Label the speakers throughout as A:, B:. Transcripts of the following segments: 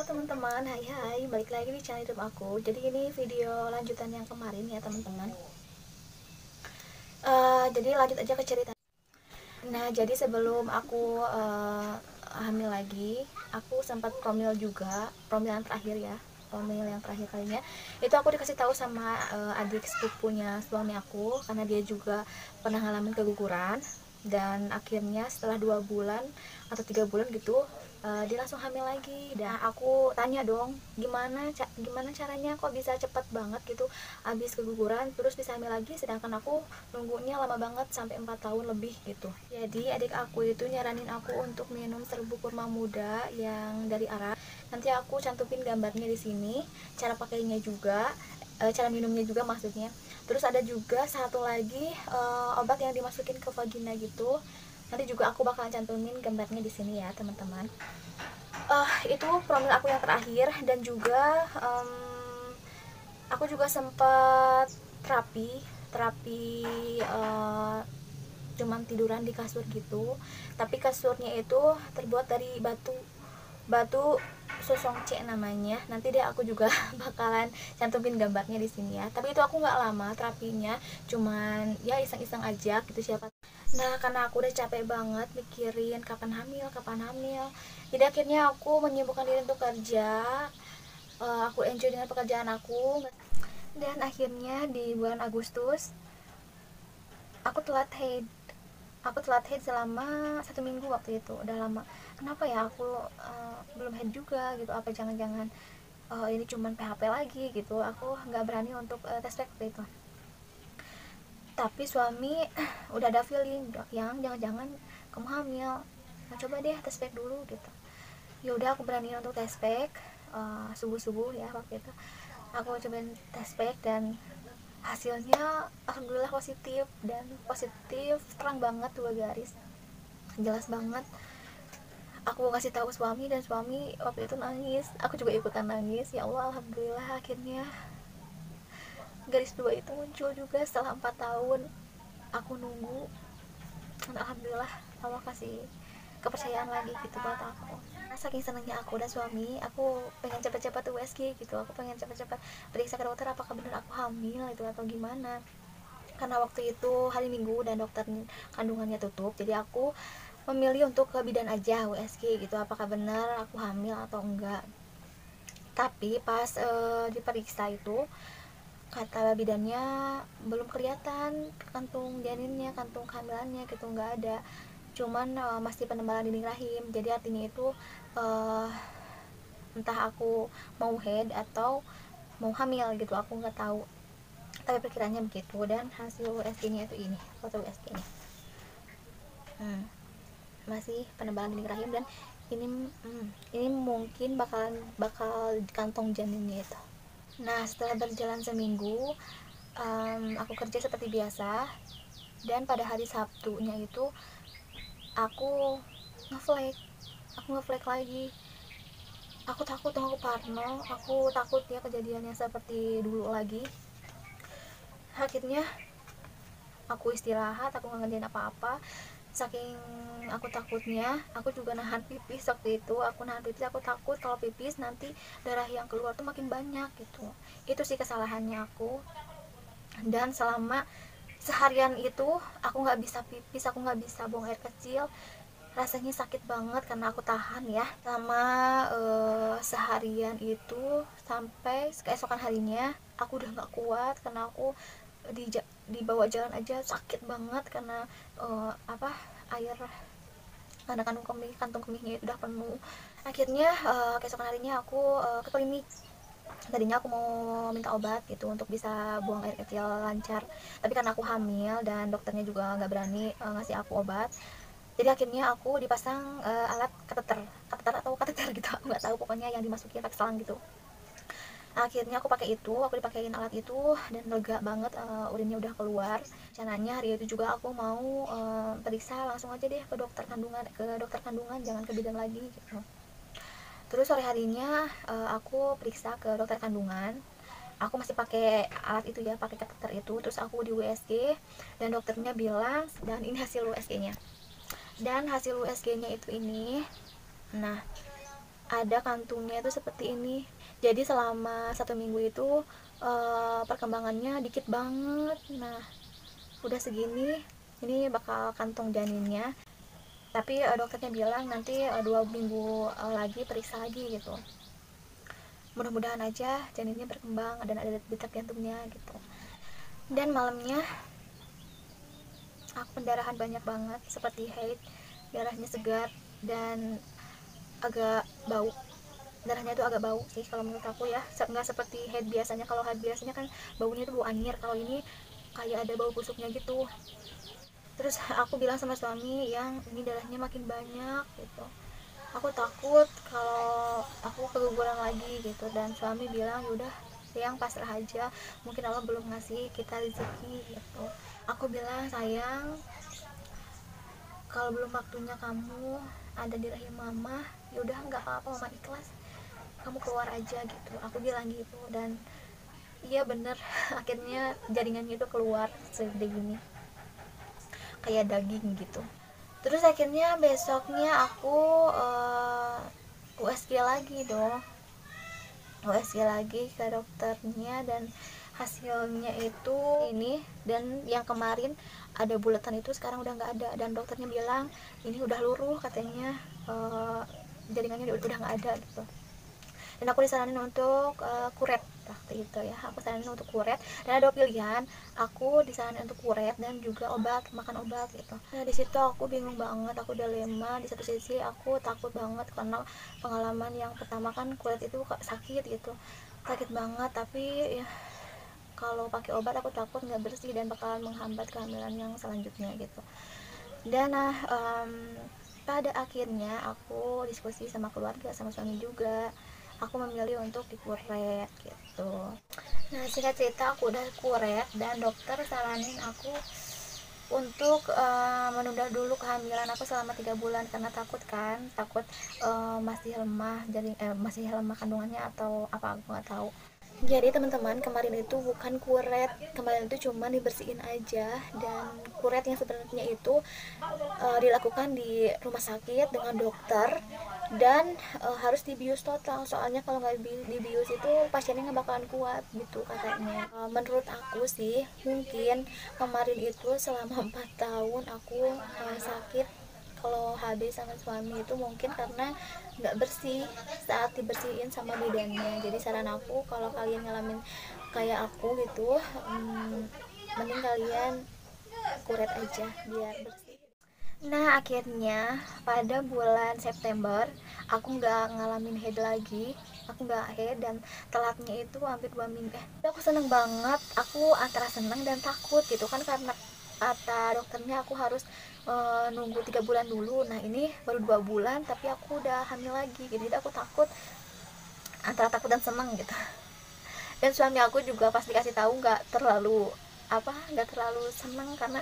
A: Halo teman-teman, hai, balik lagi di channel YouTube aku. Jadi ini video lanjutan yang kemarin ya teman-teman. Jadi lanjut aja ke cerita. Nah, jadi sebelum aku hamil lagi, aku sempat promil juga, promil yang terakhir ya, promil yang terakhir kalinya. Itu aku dikasih tahu sama adik sepupunya suami aku, karena dia juga pernah ngalamin keguguran. Dan akhirnya setelah 2 bulan atau 3 bulan gitu, dia langsung hamil lagi. Dan aku tanya dong, gimana caranya kok bisa cepet banget gitu abis keguguran terus bisa hamil lagi, sedangkan aku nunggunya lama banget sampai 4 tahun lebih gitu. Jadi adik aku itu nyaranin aku untuk minum serbuk kurma muda yang dari Arab. Nanti aku cantumin gambarnya di sini, cara pakainya juga, cara minumnya juga maksudnya. Terus ada juga satu lagi obat yang dimasukin ke vagina gitu. Nanti juga aku bakalan cantumin gambarnya di sini ya teman-teman. Itu promil aku yang terakhir. Dan juga aku juga sempat terapi cuman tiduran di kasur gitu, tapi kasurnya itu terbuat dari batu batu Sosong C namanya. Nanti deh aku juga bakalan cantumin gambarnya di sini ya. Tapi itu aku nggak lama terapinya, cuman ya iseng-iseng aja gitu siapa. Nah, karena aku udah capek banget mikirin kapan hamil, jadi akhirnya aku menyibukkan diri untuk kerja. Aku enjoy dengan pekerjaan aku. Dan akhirnya di bulan Agustus aku telat haid. Selama 1 minggu waktu itu. Udah lama. Kenapa ya aku belum haid juga gitu? Apa jangan-jangan ini cuman PHP lagi gitu? Aku nggak berani untuk tes waktu itu. Tapi suami udah ada feeling yang jangan-jangan kamu hamil. Nah, coba deh tes pack dulu gitu. Ya udah aku berani untuk tes pack subuh-subuh ya waktu itu. Aku cobain tes pack dan hasilnya alhamdulillah positif. Dan positif terang banget 2 garis, jelas banget. Aku kasih tahu suami dan suami waktu itu nangis, aku juga ikutan nangis. Ya Allah, alhamdulillah akhirnya garis 2 itu muncul juga setelah 4 tahun aku nunggu. Dan alhamdulillah Allah kasih kepercayaan lagi gitu buat aku. Saking senangnya aku dan suami, aku pengen cepat-cepat USG gitu. Aku pengen cepat-cepat periksa ke dokter apakah benar aku hamil itu atau gimana. Karena waktu itu hari Minggu dan dokter kandungannya tutup, jadi aku memilih untuk ke bidan aja USG gitu, apakah benar aku hamil atau enggak. Tapi pas diperiksa itu kata bidannya belum kelihatan kantung janinnya, kantung kehamilannya gitu, nggak ada. Cuman masih penebalan dinding rahim. Jadi artinya itu entah aku mau head atau mau hamil gitu, aku nggak tahu. Tapi perkiranya begitu. Dan hasil USG nya itu ini, foto USG nya masih penebalan dinding rahim. Dan ini mungkin bakal kantong janinnya itu. Nah, setelah berjalan seminggu, aku kerja seperti biasa. Dan pada hari Sabtunya itu aku ngeflek lagi. Aku takut dong, aku parno, aku takut ya kejadiannya seperti dulu lagi. Akhirnya aku istirahat, aku nggak ngerjain apa-apa. Saking aku takutnya, aku juga nahan pipis waktu itu. Aku takut kalau pipis nanti darah yang keluar tuh makin banyak gitu. Itu sih kesalahannya aku. Dan selama seharian itu aku nggak bisa pipis, aku nggak bisa buang air kecil. Rasanya sakit banget karena aku tahan ya sama seharian itu. Sampai keesokan harinya aku udah nggak kuat karena aku dibawa jalan aja sakit banget karena air, karena kantung kemihnya itu udah penuh. Akhirnya keesokan harinya aku ke klinik. Tadinya aku mau minta obat gitu untuk bisa buang air kecil lancar, tapi karena aku hamil dan dokternya juga nggak berani ngasih aku obat, jadi akhirnya aku dipasang alat kateter gitu, aku nggak tahu, pokoknya yang dimasukin pakai selang gitu. Akhirnya aku dipakein alat itu dan lega banget, urinnya udah keluar. Rencananya hari itu juga aku mau periksa langsung aja deh ke dokter kandungan, jangan ke bidan lagi gitu. Terus sore harinya aku periksa ke dokter kandungan. Aku masih pakai alat itu ya, pakai kateter itu. Terus aku di USG dan dokternya bilang, dan ini hasil USG-nya. Dan hasil USG-nya itu ini. Nah, ada kantungnya itu seperti ini. Jadi selama 1 minggu itu perkembangannya dikit banget. Nah udah segini, ini bakal kantung janinnya, tapi dokternya bilang nanti 2 minggu lagi periksa lagi gitu. Mudah-mudahan aja janinnya berkembang dan ada detak jantungnya gitu. Dan malamnya aku pendarahan banyak banget seperti haid, darahnya segar dan agak bau. Darahnya itu agak bau sih kalau menurut aku ya, nggak seperti haid biasanya. Kalau haid biasanya kan baunya itu bau anyir, kalau ini kayak ada bau busuknya gitu. Terus aku bilang sama suami, yang ini darahnya makin banyak gitu, aku takut kalau aku keguguran lagi gitu. Dan suami bilang, yaudah yang pasrah aja, mungkin Allah belum ngasih kita rezeki gitu. Aku bilang, sayang, kalau belum waktunya kamu ada di rahim mama, yaudah nggak apa-apa, mama ikhlas, kamu keluar aja gitu, aku bilang gitu. Dan iya bener, akhirnya jaringannya itu keluar segede gini, kayak daging gitu. Terus akhirnya besoknya aku USG lagi dong, USG lagi ke dokternya, dan hasilnya itu ini. Dan yang kemarin ada bulatan itu sekarang udah nggak ada, dan dokternya bilang ini udah luruh katanya, jaringannya udah nggak ada gitu. Dan aku disaranin untuk kuret waktu itu ya, aku saranin untuk kuret, dan ada pilihan, aku disaranin untuk kuret dan juga obat, makan obat gitu. Nah di situ aku bingung banget, aku dilema. Di satu sisi aku takut banget karena pengalaman yang pertama kan kuret itu sakit gitu, sakit banget. Tapi ya kalau pakai obat aku takut nggak bersih dan bakalan menghambat kehamilan yang selanjutnya gitu. Dan pada akhirnya aku diskusi sama keluarga, sama suami juga, aku memilih untuk dikuret gitu. Nah singkat cerita, aku udah kuret dan dokter saranin aku untuk menunda dulu kehamilan aku selama 3 bulan, karena takut kan, takut masih lemah, jadi masih lemah kandungannya atau apa, aku nggak tahu. Jadi teman-teman, kemarin itu bukan kuret, kemarin itu cuma dibersihin aja. Dan kuret yang sebenarnya itu dilakukan di rumah sakit dengan dokter, dan harus dibius total, soalnya kalau nggak dibius itu pasiennya nggak bakalan kuat gitu katanya. Menurut aku sih, mungkin kemarin itu selama 4 tahun aku sakit kalau HB sama suami itu mungkin karena nggak bersih saat dibersihin sama bidannya. Jadi saran aku, kalau kalian ngalamin kayak aku gitu, mending kalian kuret aja biar bersih. Nah akhirnya pada bulan September aku nggak ngalamin head lagi, aku nggak head, dan telatnya itu hampir 2 minggu. Aku seneng banget, aku antara seneng dan takut gitu kan, karena kata dokternya aku harus nunggu 3 bulan dulu. Nah ini baru 2 bulan tapi aku udah hamil lagi gitu. Jadi aku takut, antara takut dan seneng gitu. Dan suami aku juga pas dikasih tahu nggak terlalu seneng, karena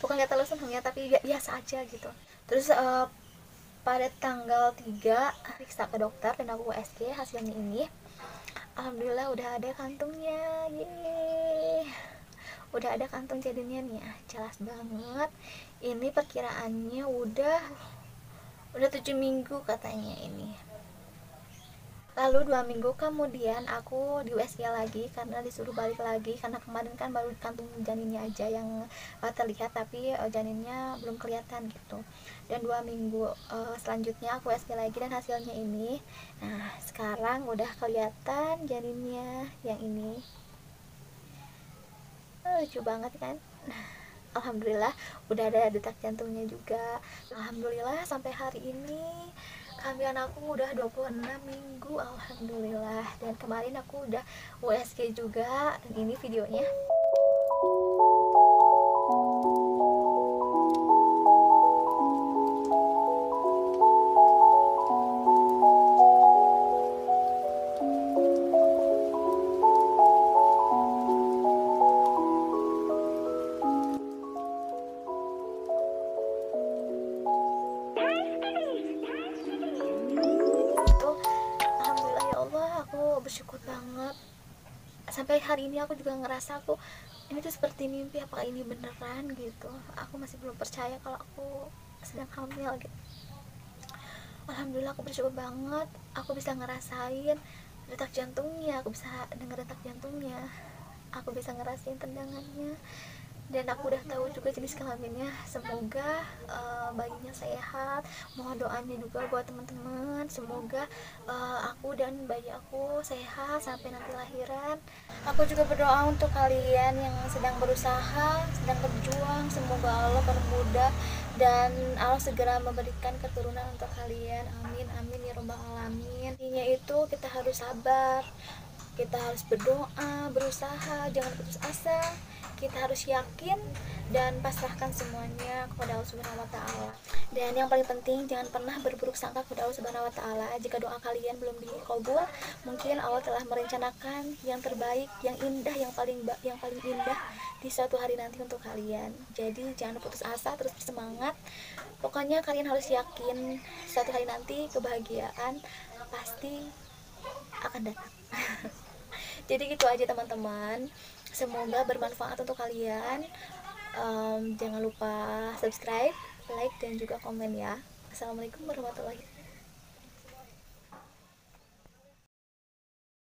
A: bukan nggak terlalu seneng ya, tapi biasa aja gitu. Terus pada tanggal 3 periksa ke dokter dan aku USG, hasilnya ini alhamdulillah udah ada kantungnya. Yeay, udah ada kantung jadinya nih ya, jelas banget. Ini perkiraannya udah 7 minggu katanya ini. Lalu 2 minggu kemudian aku di USG lagi karena disuruh balik lagi, karena kemarin kan baru kantung janinnya aja yang terlihat, tapi janinnya belum kelihatan gitu. Dan 2 minggu selanjutnya aku USG lagi dan hasilnya ini. Nah sekarang udah kelihatan janinnya yang ini. Lucu banget kan. Alhamdulillah udah ada detak jantungnya juga. Alhamdulillah sampai hari ini kehamilan aku udah 26 minggu, alhamdulillah. Dan kemarin aku udah USG juga, dan ini videonya. Alhamdulillah ya Allah, aku bersyukur banget. Sampai hari ini aku juga ngerasa ini tuh seperti mimpi, apakah ini beneran gitu. Aku masih belum percaya kalau aku sedang hamil gitu. Alhamdulillah aku bersyukur banget, aku bisa ngerasain detak jantungnya, aku bisa denger detak jantungnya, aku bisa ngerasain tendangannya, dan aku udah tahu juga jenis kelaminnya. Semoga bayinya sehat. Mohon doanya juga buat teman-teman, semoga aku dan bayi aku sehat sampai nanti lahiran. Aku juga berdoa untuk kalian yang sedang berusaha, sedang berjuang, semoga Allah permudah dan Allah segera memberikan keturunan untuk kalian. Amin amin ya robbal alamin. Intinya itu kita harus sabar, kita harus berdoa, berusaha, jangan putus asa, kita harus yakin dan pasrahkan semuanya kepada Allah Subhanahu wa taala. Dan yang paling penting, jangan pernah berburuk sangka kepada Allah Subhanahu wa taala. Jika doa kalian belum dikabul, mungkin Allah telah merencanakan yang terbaik, yang indah, yang paling indah di suatu hari nanti untuk kalian. Jadi jangan putus asa, terus bersemangat. Pokoknya kalian harus yakin suatu hari nanti kebahagiaan pasti akan datang. Jadi gitu aja teman-teman, semoga bermanfaat untuk kalian. Jangan lupa subscribe, like, dan juga komen ya. Assalamualaikum warahmatullahi wabarakatuh.